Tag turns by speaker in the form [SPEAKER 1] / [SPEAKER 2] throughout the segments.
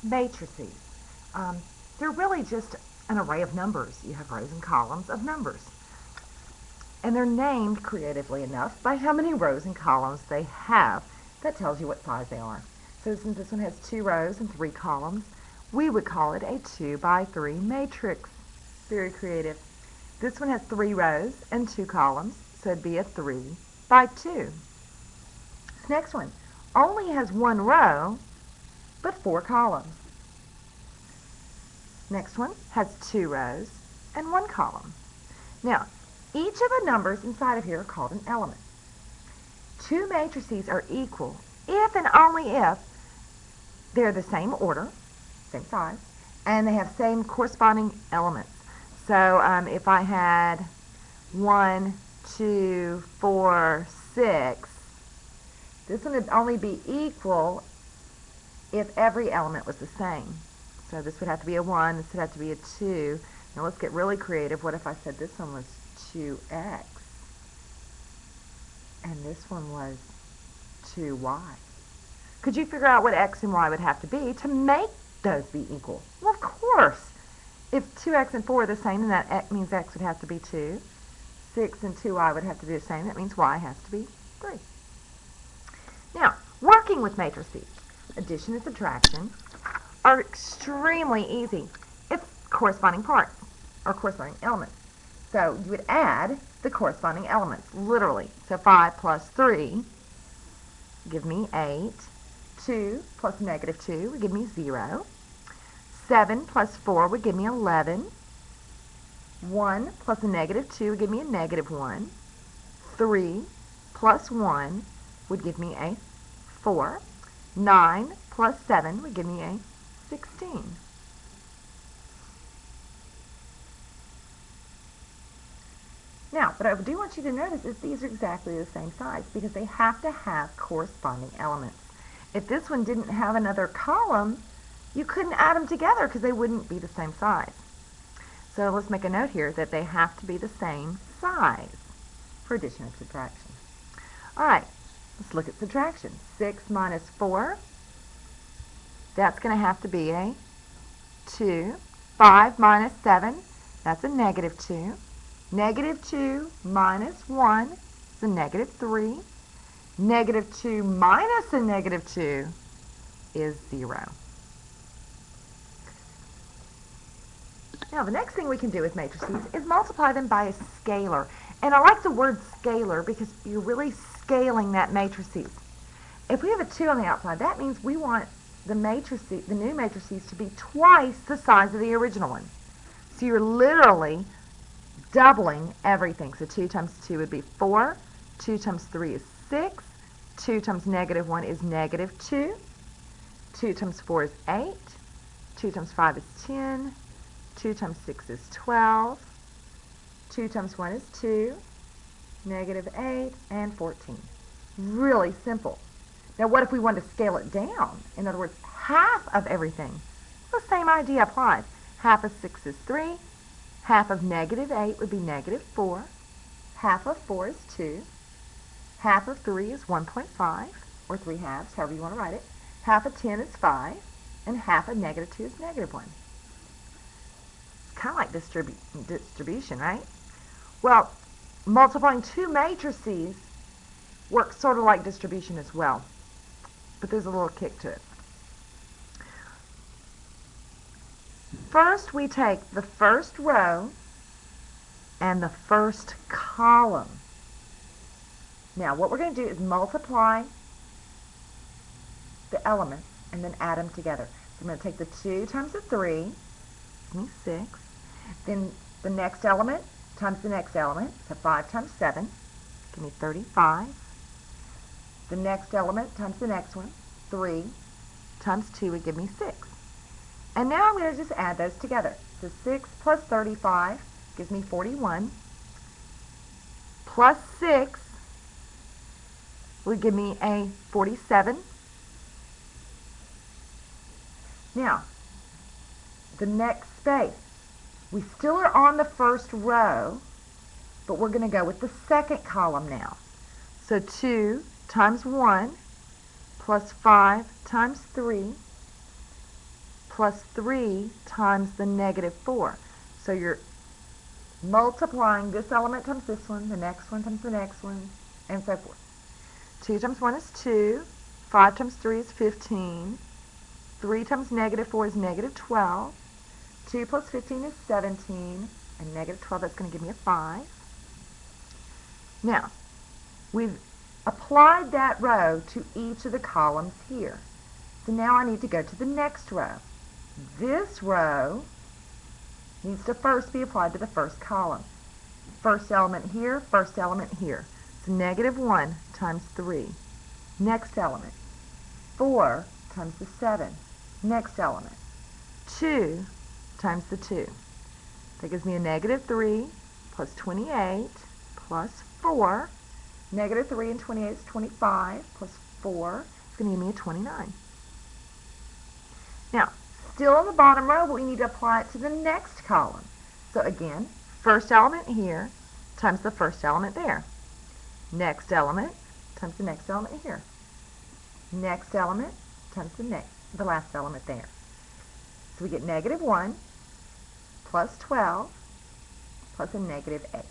[SPEAKER 1] Matrices. They're really just an array of numbers. You have rows and columns of numbers. And they're named creatively enough by how many rows and columns they have. That tells you what size they are. So since this one has 2 rows and 3 columns, we would call it a 2 by 3 matrix. Very creative. This one has 3 rows and 2 columns, so it'd be a 3 by 2. This next one only has 1 row, but 4 columns. Next one has 2 rows and 1 column. Now, each of the numbers inside of here are called an element. 2 matrices are equal if and only if they're the same order, same size, and they have same corresponding elements. So if I had 1, 2, 4, 6, this one would only be equal if every element was the same. So this would have to be a 1, this would have to be a 2. Now let's get really creative. What if I said this one was 2x and this one was 2y? Could you figure out what x and y would have to be to make those be equal? Well, of course. If 2x and 4 are the same, then that means x would have to be 2. 6 and 2y would have to be the same. That means y has to be 3. Now, working with matrices, addition and subtraction are extremely easy. It's corresponding parts or corresponding elements. So you would add the corresponding elements, literally. So 5 plus 3 give me 8. 2 plus negative 2 would give me 0. 7 plus 4 would give me 11. 1 plus a negative 2 would give me a negative 1. 3 plus 1 would give me a 4. 9 plus 7 would give me a 16. Now, what I do want you to notice is these are exactly the same size because they have to have corresponding elements. If this one didn't have another column, you couldn't add them together because they wouldn't be the same size. So let's make a note here that they have to be the same size for addition and subtraction. All right, let's look at subtraction. 6 minus 4, that's going to have to be a 2. 5 minus 7, that's a negative 2. Negative 2 minus 1 is a negative 3. Negative 2 minus a negative 2 is 0. Now, the next thing we can do with matrices is multiply them by a scalar. And I like the word scalar because you're really scaling that matrices. If we have a 2 on the outside, that means we want the new matrices to be twice the size of the original one. So you're literally doubling everything. So 2 times 2 would be 4. 2 times 3 is 6. 2 times negative 1 is negative 2. 2 times 4 is 8. 2 times 5 is 10. 2 times 6 is 12. 2 times 1 is 2. Negative 8 and 14. Really simple. Now what if we want to scale it down? In other words, half of everything. The same idea applies. Half of 6 is 3. Half of negative 8 would be negative 4. Half of 4 is 2. Half of 3 is 1.5, or 3 halves, however you want to write it. Half of 10 is 5, and half of negative 2 is negative 1. It's kind of like distribution, right? Well, multiplying 2 matrices works sort of like distribution as well, but there's a little kick to it. First, we take the first row and the first column. Now, what we're going to do is multiply the elements and then add them together. So I'm going to take the 2 times the 3, give me 6. Then the next element times the next element, so 5 times 7, give me 35. The next element times the next one, 3 times 2 would give me 6. And now I'm going to just add those together. So 6 plus 35 gives me 41. Plus 6 would give me a 47. Now, the next space. We still are on the first row, but we're going to go with the second column now. So 2 times 1 plus 5 times 3 plus 3 times the negative 4. So you're multiplying this element times this one, the next one times the next one, and so forth. 2 times 1 is 2. 5 times 3 is 15. 3 times negative 4 is negative 12. 2 plus 15 is 17. And negative 12, that's going to give me a 5. Now, we've applied that row to each of the columns here. So now I need to go to the next row. This row needs to first be applied to the first column. First element here, first element here. So negative 1 times 3. Next element, 4 times the 7. Next element, 2 times the 2. That gives me a negative 3 plus 28 plus 4. Negative 3 and 28 is 25 plus 4. It's going to give me a 29. Now, still on the bottom row, but we need to apply it to the next column. So again, first element here times the first element there. Next element times the next element here. Next element times the last element there. So we get negative 1 plus 12 plus a negative 8.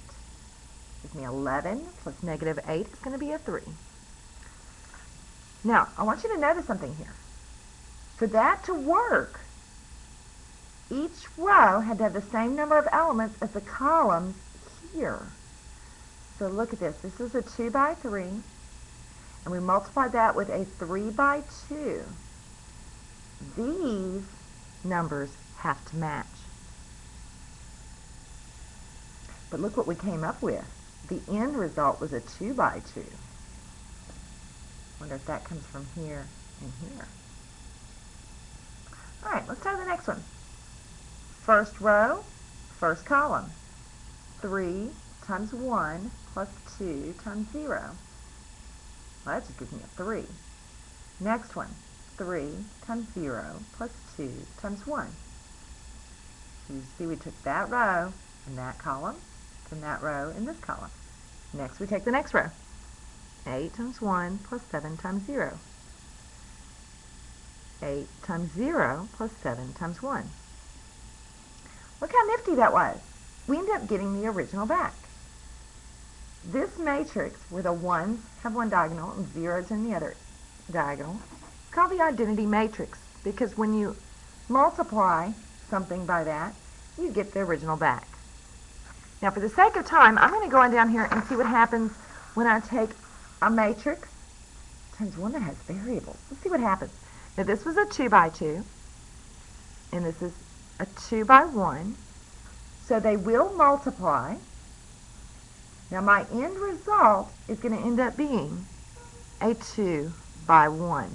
[SPEAKER 1] Gives me 11 plus negative 8 is going to be a 3. Now, I want you to notice something here. For that to work, each row had to have the same number of elements as the columns here. So look at this. This is a 2 by 3, and we multiplied that with a 3 by 2. These numbers have to match. But look what we came up with. The end result was a 2 by 2. Wonder if that comes from here and here. All right, let's try the next one. First row, first column. 3 times 1 plus 2 times 0. Well, that just gives me a 3. Next one, 3 times 0 plus 2 times 1. So you see we took that row and that column, then that row in this column. Next we take the next row. 8 times 1 plus 7 times 0. 8 times 0 plus 7 times 1. Look how nifty that was. We ended up getting the original back. This matrix, where the 1s have one diagonal and 0s in the other diagonal, it's called the identity matrix, because when you multiply something by that, you get the original back. Now, for the sake of time, I'm going to go on down here and see what happens when I take a matrix times one that has variables. Let's see what happens. Now, this was a 2 by 2, and this is a 2 by 1. So they will multiply. Now, my end result is going to end up being a 2 by 1.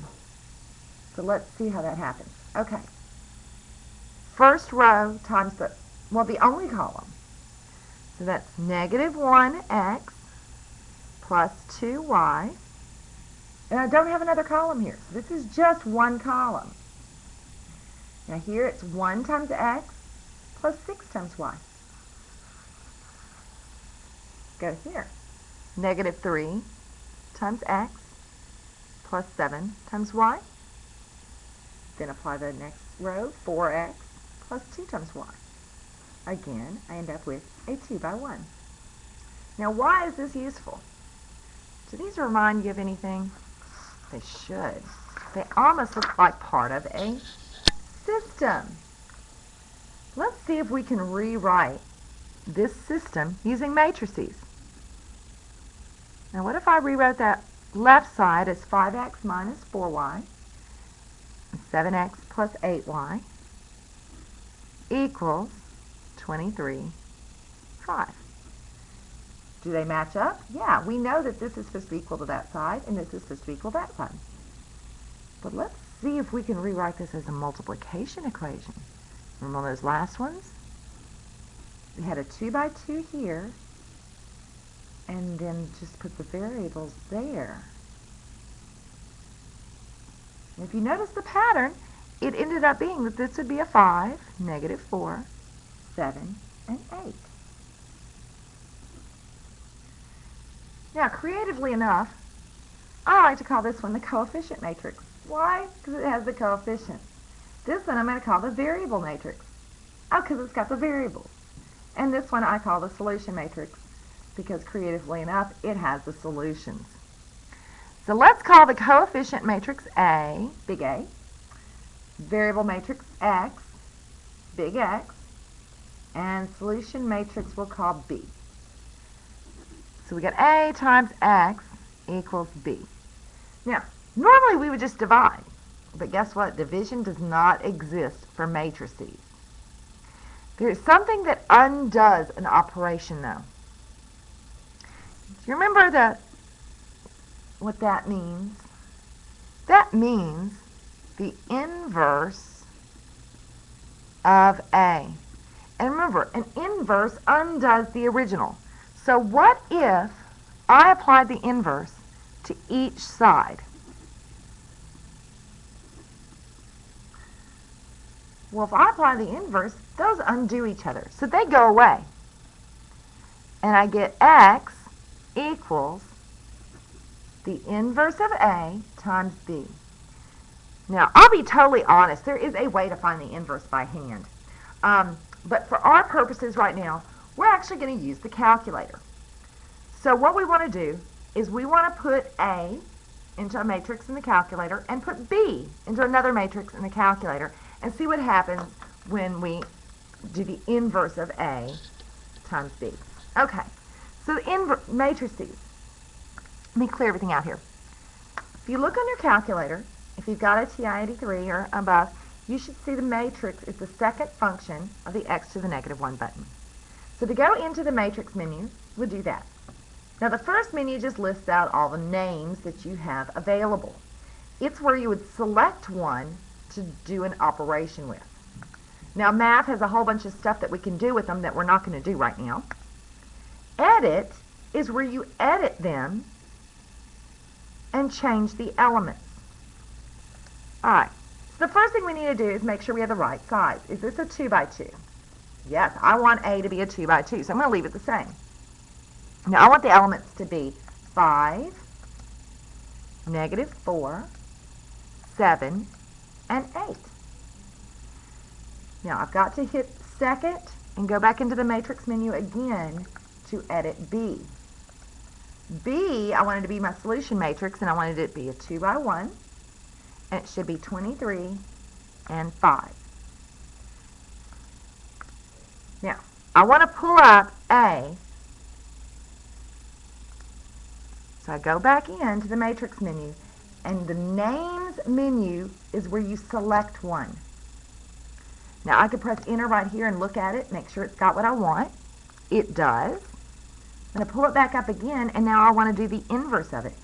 [SPEAKER 1] So let's see how that happens. Okay. First row times the only column. So that's negative 1x plus 2y. And I don't have another column here. So this is just one column. Now here it's 1 times x plus 6 times y. Go here. Negative 3 times x plus 7 times y. Then apply the next row, 4x plus 2 times y. Again, I end up with a 2 by 1. Now, why is this useful? Do these remind you of anything? They should. They almost look like part of a system. Let's see if we can rewrite this system using matrices. Now, what if I rewrote that left side as 5x minus 4y and 7x plus 8y equals 23, 5. Do they match up? Yeah, we know that this is supposed to be equal to that side, and this is supposed to be equal to that side. But let's see if we can rewrite this as a multiplication equation. Remember those last ones? We had a 2 by 2 here, and then just put the variables there. And if you notice the pattern, it ended up being that this would be a 5, negative 4, 7, and 8. Now, creatively enough, I like to call this one the coefficient matrix. Why? Because it has the coefficients. This one I'm going to call the variable matrix. Oh, because it's got the variables. And this one I call the solution matrix because creatively enough, it has the solutions. So let's call the coefficient matrix A, big A, variable matrix X, big X, and solution matrix we'll call B. So we got A times X equals B. Now, normally we would just divide, but guess what? Division does not exist for matrices. There's something that undoes an operation, though. Do you remember what that means? That means the inverse of A. And remember, an inverse undoes the original. So what if I applied the inverse to each side? Well, if I apply the inverse, those undo each other. So they go away. And I get X equals the inverse of A times B. Now, I'll be totally honest. There is a way to find the inverse by hand. But for our purposes right now, we're actually going to use the calculator. So what we want to do is we want to put A into a matrix in the calculator and put B into another matrix in the calculator and see what happens when we do the inverse of A times B. Okay, so the matrices. Let me clear everything out here. If you look on your calculator, if you've got a TI-83 or above, you should see the matrix is the second function of the x to the negative 1 button. So to go into the matrix menu, we'll do that. Now the first menu just lists out all the names that you have available. It's where you would select one to do an operation with. Now math has a whole bunch of stuff that we can do with them that we're not going to do right now. Edit is where you edit them and change the elements. Alright, so the first thing we need to do is make sure we have the right size. Is this a 2 by 2? Yes, I want A to be a 2 by 2, so I'm going to leave it the same. Now I want the elements to be 5, -4, 7, and 8. Now I've got to hit second and go back into the matrix menu again to edit B. B, I wanted to be my solution matrix, and I wanted it to be a 2 by 1, and it should be 23 and 5. Now, I want to pull up A, so I go back into the matrix menu, and the names menu is where you select one. Now, I could press enter right here and look at it, make sure it's got what I want. It does. I'm going to pull it back up again, and now I want to do the inverse of it.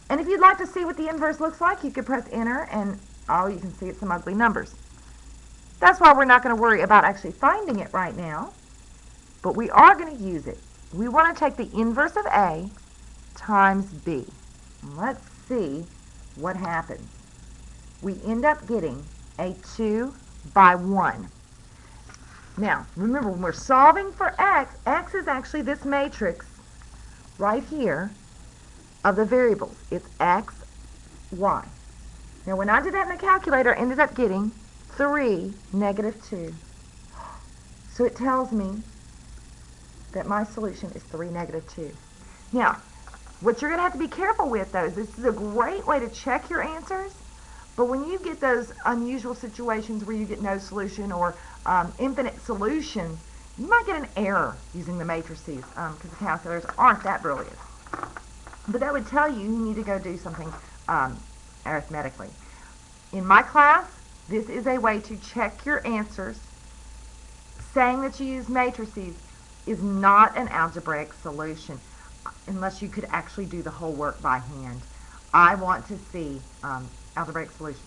[SPEAKER 1] And if you'd like to see what the inverse looks like, you could press enter, and all you can see is some ugly numbers. That's why we're not going to worry about actually finding it right now, but we are going to use it. We want to take the inverse of A times B. Let's see what happens. We end up getting a 2 by 1. Now, remember, when we're solving for x, x is actually this matrix right here of the variables. It's x, y. Now, when I did that in the calculator, I ended up getting 3, -2. So it tells me that my solution is 3, -2. Now, what you're going to have to be careful with, though, is this is a great way to check your answers, but when you get those unusual situations where you get no solution or infinite solutions, you might get an error using the matrices because the calculators aren't that brilliant. But that would tell you need to go do something arithmetically. In my class, this is a way to check your answers. Saying that you use matrices is not an algebraic solution unless you could actually do the whole work by hand. I want to see algebraic solutions.